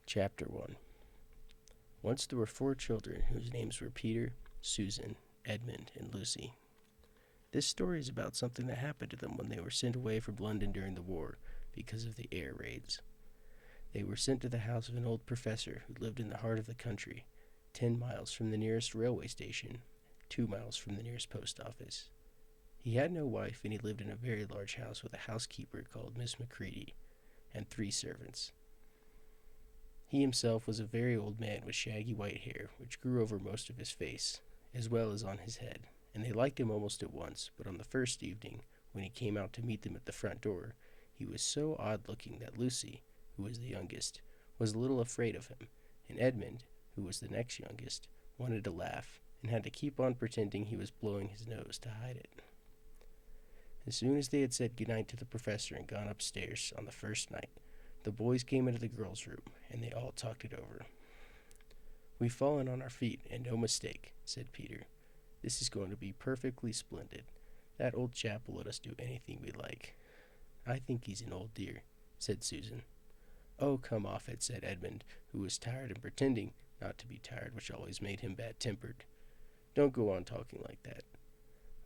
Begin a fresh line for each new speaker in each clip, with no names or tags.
Chapter 1. Once there were 4 children whose names were Peter, Susan, Edmund, and Lucy. This story is about something that happened to them when they were sent away from London during the war because of the air raids. They were sent to the house of an old professor who lived in the heart of the country, 10 miles from the nearest railway station, 2 miles from the nearest post office. He had no wife, and he lived in a very large house with a housekeeper called Miss Macready and 3 servants. He himself was a very old man with shaggy white hair, which grew over most of his face, as well as on his head, and they liked him almost at once. But on the first evening, when he came out to meet them at the front door, he was so odd-looking that Lucy, who was the youngest, was a little afraid of him, and Edmund, who was the next youngest, wanted to laugh, and had to keep on pretending he was blowing his nose to hide it. As soon as they had said goodnight to the professor and gone upstairs on the first night, the boys came into the girls' room, and they all talked it over. "We've fallen on our feet, and no mistake," said Peter. "This is going to be perfectly splendid. That old chap will let us do anything we like." "I think he's an old dear," said Susan. "Oh, come off it," said Edmund, who was tired and pretending not to be tired, which always made him bad-tempered. "Don't go on talking like that."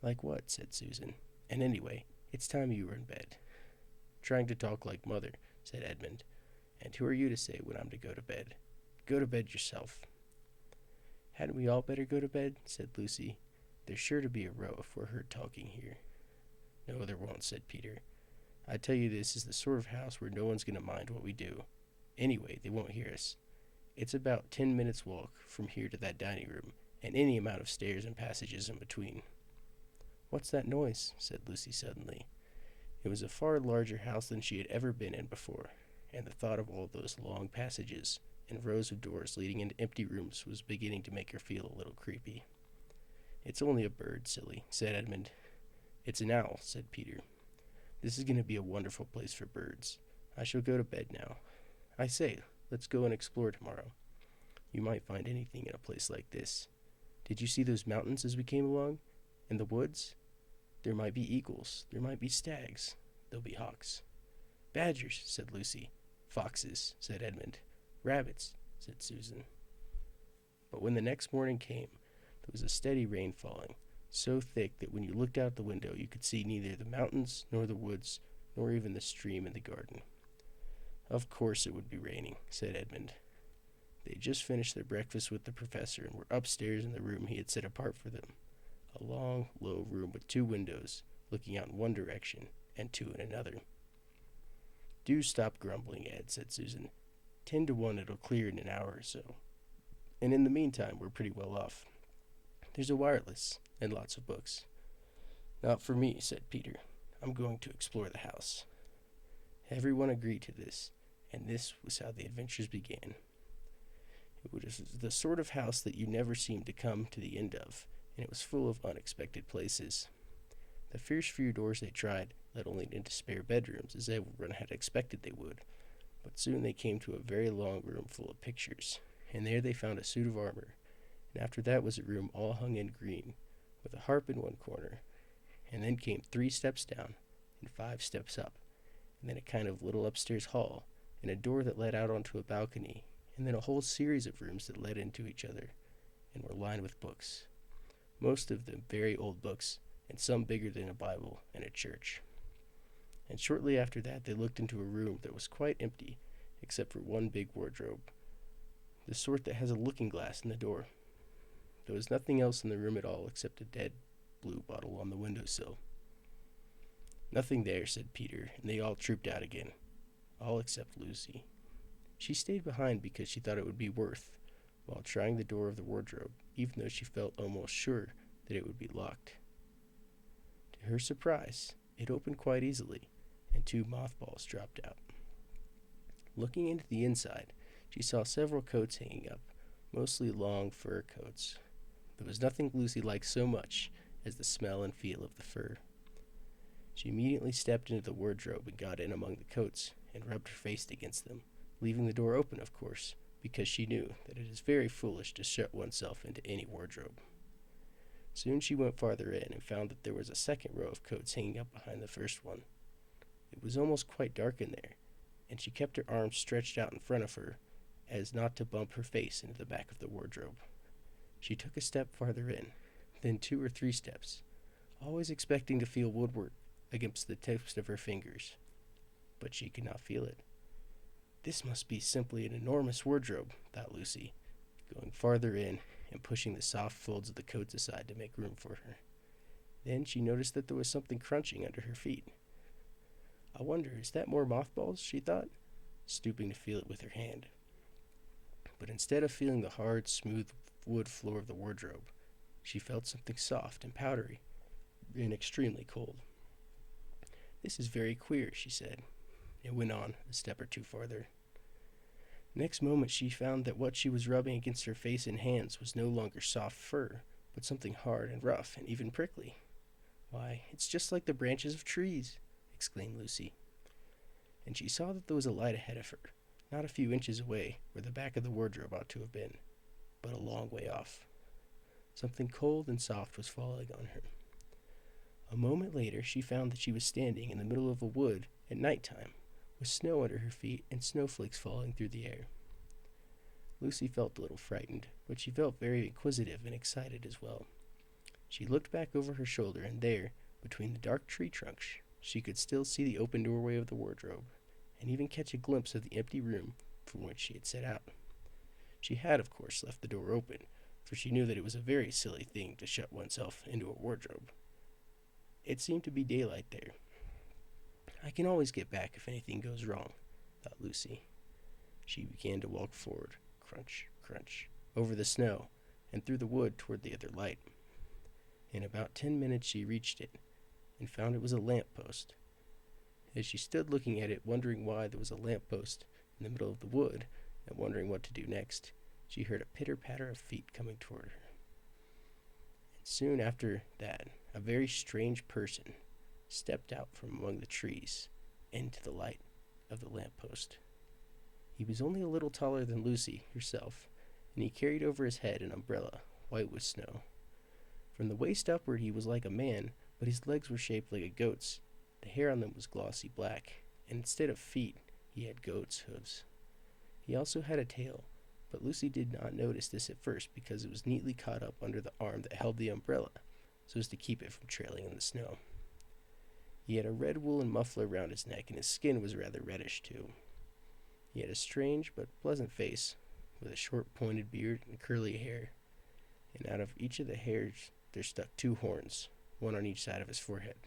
"Like what?" said Susan. "And anyway, it's time you were in bed." "Trying to talk like mother," said Edmund. "And who are you to say when I'm to go to bed? Go to bed yourself." "Hadn't we all better go to bed?" said Lucy. "There's sure to be a row if we're heard talking here." "No, there won't," said Peter. "I tell you this is the sort of house where no one's going to mind what we do. Anyway, they won't hear us. It's about 10 minutes' walk from here to that dining room, and any amount of stairs and passages in between." "What's that noise?" said Lucy suddenly. It was a far larger house than she had ever been in before, and the thought of all those long passages and rows of doors leading into empty rooms was beginning to make her feel a little creepy. "It's only a bird, silly," said Edmund. "It's an owl," said Peter. "This is going to be a wonderful place for birds. I shall go to bed now. I say, let's go and explore tomorrow. You might find anything in a place like this. Did you see those mountains as we came along? And the woods? There might be eagles. There might be stags. There'll be hawks." "Badgers," said Lucy. "Foxes," said Edmund. "Rabbits," said Susan. But when the next morning came, there was a steady rain falling, so thick that when you looked out the window you could see neither the mountains nor the woods nor even the stream in the garden. "Of course it would be raining," said Edmund. They had just finished their breakfast with the professor and were upstairs in the room he had set apart for them, a long, low room with 2 windows looking out in one direction and 2 in another. "Do stop grumbling, Ed," said Susan. 10 to 1 it'll clear in an hour or so. And in the meantime we're pretty well off. There's a wireless and lots of books." "Not for me," said Peter. "I'm going to explore the house." Everyone agreed to this, and this was how the adventures began. It was the sort of house that you never seemed to come to the end of, and it was full of unexpected places. The first few doors they tried led only into spare bedrooms, as everyone had expected they would, but soon they came to a very long room full of pictures, and there they found a suit of armor, and after that was a room all hung in green, with a harp in one corner, and then came 3 steps down and 5 steps up, and then a kind of little upstairs hall, and a door that led out onto a balcony, and then a whole series of rooms that led into each other, and were lined with books, most of them very old books, and some bigger than a Bible and a church. And shortly after that they looked into a room that was quite empty, except for one big wardrobe, the sort that has a looking-glass in the door. There was nothing else in the room at all except a dead blue bottle on the windowsill. "Nothing there," said Peter, and they all trooped out again, all except Lucy. She stayed behind because she thought it would be worth while trying the door of the wardrobe, even though she felt almost sure that it would be locked. To her surprise, it opened quite easily, and 2 mothballs dropped out. Looking into the inside, she saw several coats hanging up, mostly long fur coats. There was nothing Lucy liked so much as the smell and feel of the fur. She immediately stepped into the wardrobe and got in among the coats and rubbed her face against them, leaving the door open, of course, because she knew that it is very foolish to shut oneself into any wardrobe. Soon she went farther in and found that there was a second row of coats hanging up behind the first one. It was almost quite dark in there, and she kept her arms stretched out in front of her as not to bump her face into the back of the wardrobe. She took a step farther in, then 2 or 3 steps, always expecting to feel woodwork against the tips of her fingers. But she could not feel it. This must be simply an enormous wardrobe, thought Lucy, going farther in and pushing the soft folds of the coats aside to make room for her. Then she noticed that there was something crunching under her feet. I wonder, is that more mothballs? She thought, stooping to feel it with her hand. But instead of feeling the hard, smooth wood floor of the wardrobe, she felt something soft and powdery and extremely cold. This is very queer, she said, and went on a step or 2 farther. Next moment she found that what she was rubbing against her face and hands was no longer soft fur, but something hard and rough and even prickly. "Why, it's just like the branches of trees," exclaimed Lucy. And she saw that there was a light ahead of her, not a few inches away where the back of the wardrobe ought to have been, but a long way off. Something cold and soft was falling on her. A moment later she found that she was standing in the middle of a wood at night time, with snow under her feet and snowflakes falling through the air. Lucy felt a little frightened, but she felt very inquisitive and excited as well. She looked back over her shoulder, and there, between the dark tree trunks, she could still see the open doorway of the wardrobe, and even catch a glimpse of the empty room from which she had set out. She had, of course, left the door open, for she knew that it was a very silly thing to shut oneself into a wardrobe. It seemed to be daylight there. "I can always get back if anything goes wrong," thought Lucy. She began to walk forward, crunch, crunch, over the snow, and through the wood toward the other light. In about 10 minutes she reached it, and found it was a lamp post. As she stood looking at it, wondering why there was a lamp post in the middle of the wood, and wondering what to do next, she heard a pitter-patter of feet coming toward her. And soon after that, a very strange person stepped out from among the trees into the light of the lamp post. He was only a little taller than Lucy herself, and he carried over his head an umbrella, white with snow. From the waist upward he was like a man, but his legs were shaped like a goat's. The hair on them was glossy black, and instead of feet, he had goat's hooves. He also had a tail, but Lucy did not notice this at first because it was neatly caught up under the arm that held the umbrella, so as to keep it from trailing in the snow. He had a red woolen muffler around his neck, and his skin was rather reddish too. He had a strange but pleasant face, with a short pointed beard and curly hair, and out of each of the hairs there stuck 2 horns, one on each side of his forehead.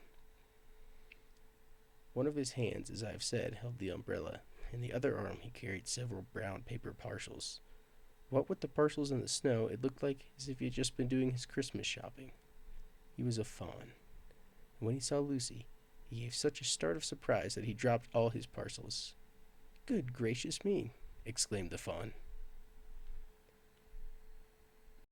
One of his hands, as I have said, held the umbrella, and the other arm he carried several brown paper parcels. What with the parcels in the snow, it looked like as if he had just been doing his Christmas shopping. He was a fawn, and when he saw Lucy, he gave such a start of surprise that he dropped all his parcels. "Good gracious me!" exclaimed the fawn.